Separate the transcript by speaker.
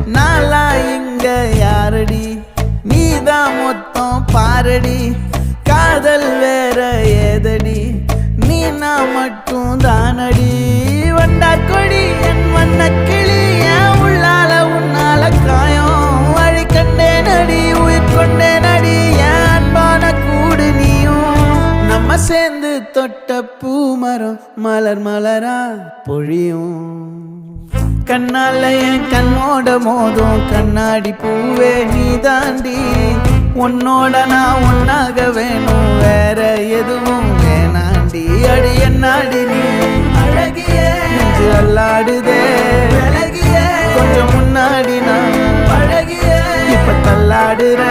Speaker 1: நாளா இங்க யாரடி நீதான் மொத்தம் பாரடி காதல் வேற ஏதடி நீ நான் மட்டும் தானடி வண்டா கொடி என் வண்ண கிளி என் உள்ளால உன்னால காயம் வழி கண்டே நடி உயிர் கொண்டே நடி என் அன்பான கூடு நீயும் நம்ம சேர்ந்து தொட்ட பூமரம் மலர் மலரா பொழியும் கண்ணால என் கண்ணோட மோதும் கண்ணாடி பூவே நீ தாண்டி உன்னோட நான் ஒன்னாக வேணும் வேற எதுவும் வேணாண்டி அடி என்னாடி நீ அழகிய நெஞ்சு அல்லாடுதே அழகிய கொஞ்சம் முன்னாடி நான் அழகிய இப்ப தள்ளாடுற